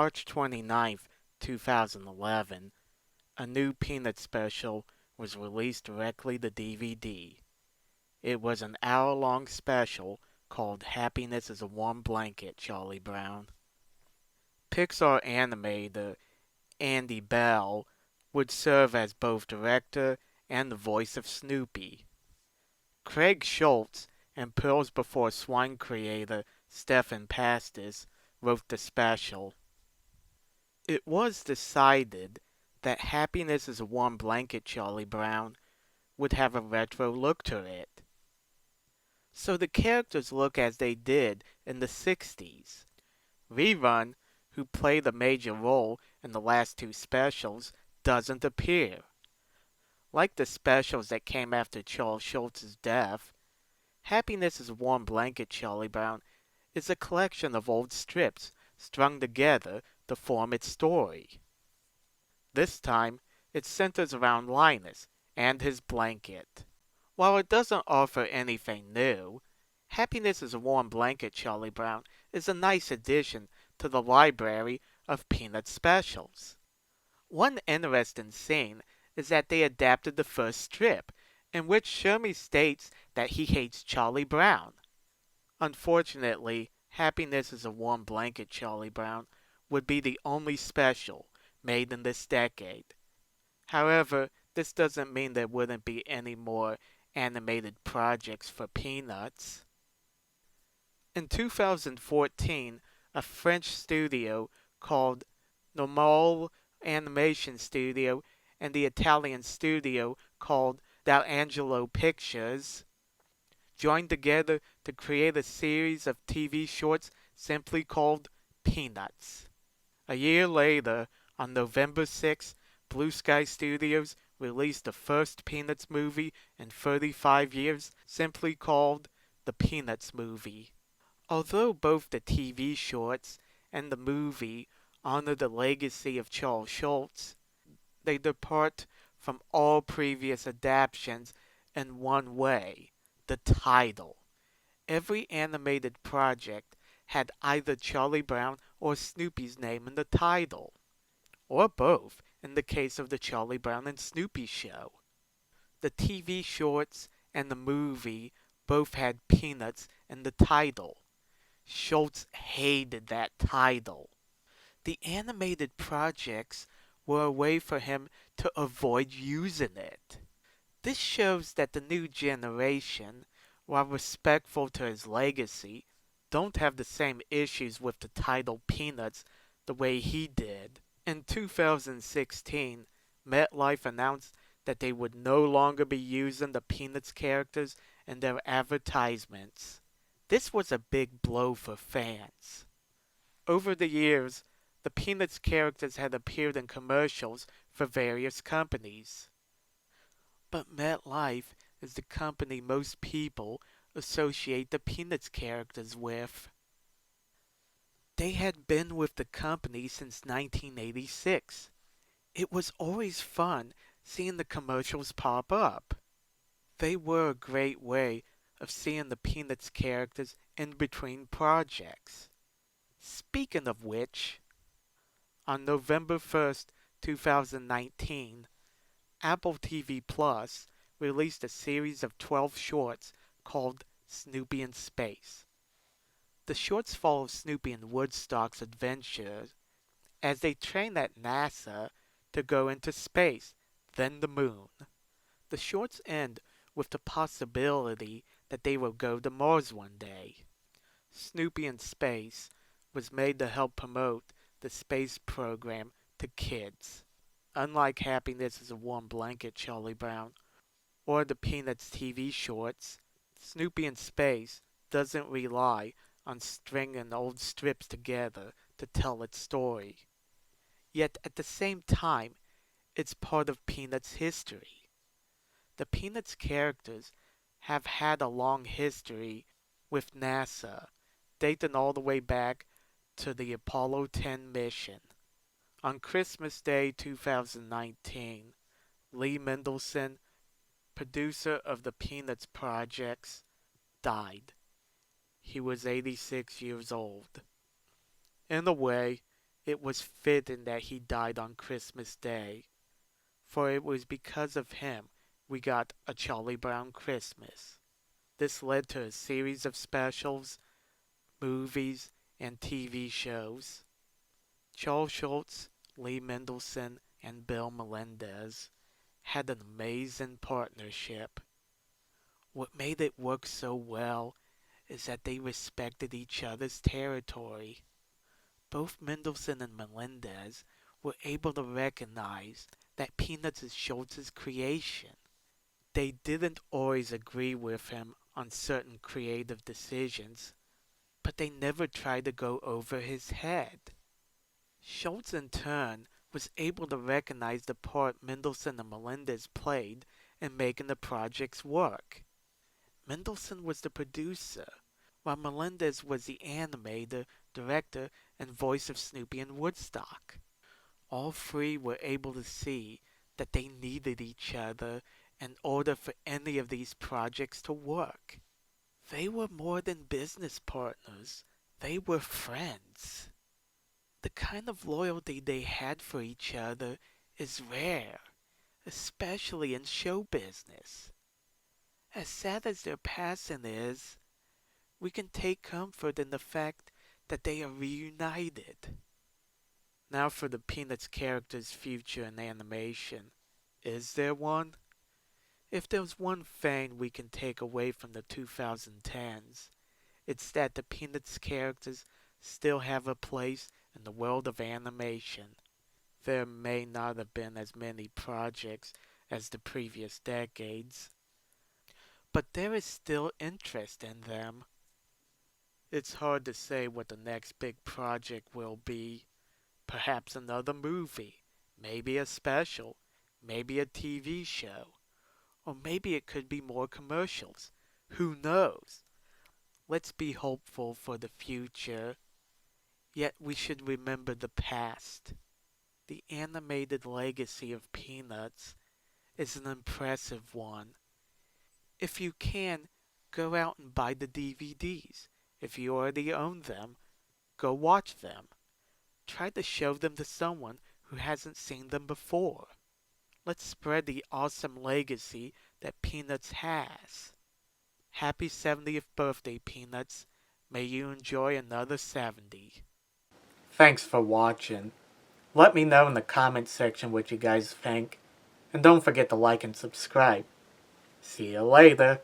March 29th, 2011, a new Peanut special was released directly to DVD. It was an hour-long special called Happiness is a Warm Blanket, Charlie Brown. Pixar animator Andy Bell would serve as both director and the voice of Snoopy. Craig Schulz and Pearls Before Swine creator Stephan Pastis wrote the special. It was decided that Happiness is a Warm Blanket, Charlie Brown would have a retro look to it. So the characters look as they did in the 60s. Rerun, who played a major role in the last two specials, doesn't appear. Like the specials that came after Charles Schulz's death, Happiness is a Warm Blanket, Charlie Brown is a collection of old strips strung together to form its story. This time, it centers around Linus and his blanket. While it doesn't offer anything new, Happiness is a Warm Blanket, Charlie Brown is a nice addition to the library of Peanut specials. One interesting scene is that they adapted the first strip, in which Shermy states that he hates Charlie Brown. Unfortunately, Happiness is a Warm Blanket, Charlie Brown would be the only special made in this decade. However, this doesn't mean there wouldn't be any more animated projects for Peanuts. In 2014, a French studio called Normal Animation Studio and the Italian studio called D'Angelo Pictures joined together to create a series of TV shorts simply called Peanuts. A year later, on November 6, Blue Sky Studios released the first Peanuts movie in 35 years, simply called The Peanuts Movie. Although both the TV shorts and the movie honor the legacy of Charles Schulz, they depart from all previous adaptations in one way: the title. Every animated project had either Charlie Brown or Snoopy's name in the title, or both in the case of the Charlie Brown and Snoopy show. The TV shorts and the movie both had Peanuts in the title. Schulz hated that title. The animated projects were a way for him to avoid using it. This shows that the new generation, while respectful to his legacy, don't have the same issues with the title Peanuts the way he did. In 2016, MetLife announced that they would no longer be using the Peanuts characters in their advertisements. This was a big blow for fans. Over the years, the Peanuts characters had appeared in commercials for various companies. But MetLife is the company most people associate the Peanuts characters with. They had been with the company since 1986. It was always fun seeing the commercials pop up. They were a great way of seeing the Peanuts characters in between projects. Speaking of which, on November 1st, 2019, Apple TV Plus released a series of 12 shorts called Snoopy in Space. The shorts follow Snoopy and Woodstock's adventures as they train at NASA to go into space, then the moon. The shorts end with the possibility that they will go to Mars one day. Snoopy in Space was made to help promote the space program to kids. Unlike Happiness is a Warm Blanket, Charlie Brown, or the Peanuts TV shorts, Snoopy in Space doesn't rely on stringing old strips together to tell its story. Yet at the same time, it's part of Peanuts history. The Peanuts characters have had a long history with NASA, dating all the way back to the Apollo 10 mission. On Christmas Day 2019, Lee Mendelson, producer of the Peanuts projects, died. He was 86 years old. In a way, It was fitting that he died on Christmas Day, for it was because of him we got A Charlie Brown Christmas. This led to a series of specials, movies, and TV shows. Charles Schulz, Lee Mendelson, and Bill Melendez had an amazing partnership. What made it work so well is that they respected each other's territory. Both Mendelson and Melendez were able to recognize that Peanuts is Schultz's creation. They didn't always agree with him on certain creative decisions, but they never tried to go over his head. Schultz, in turn, was able to recognize the part Mendelson and Melendez played in making the projects work. Mendelson was the producer, while Melendez was the animator, director, and voice of Snoopy and Woodstock. All three were able to see that they needed each other in order for any of these projects to work. They were more than business partners, they were friends. The kind of loyalty they had for each other is rare, especially in show business. As sad as their passing is, we can take comfort in the fact that they are reunited. Now for the Peanuts character's future in animation. Is there one? If there's one thing we can take away from the 2010s, it's that the Peanuts characters still have a place in the world of animation. There may not have been as many projects as the previous decades, but there is still interest in them. It's hard to say what the next big project will be. Perhaps another movie, maybe a special, maybe a TV show, or maybe it could be more commercials. Who knows? Let's be hopeful for the future, yet we should remember the past. The animated legacy of Peanuts is an impressive one. If you can, go out and buy the DVDs. If you already own them, go watch them. Try to show them to someone who hasn't seen them before. Let's spread the awesome legacy that Peanuts has. Happy 70th birthday, Peanuts. May you enjoy another 70. Thanks for watching. Let me know in the comment section what you guys think. And don't forget to like and subscribe. See you later.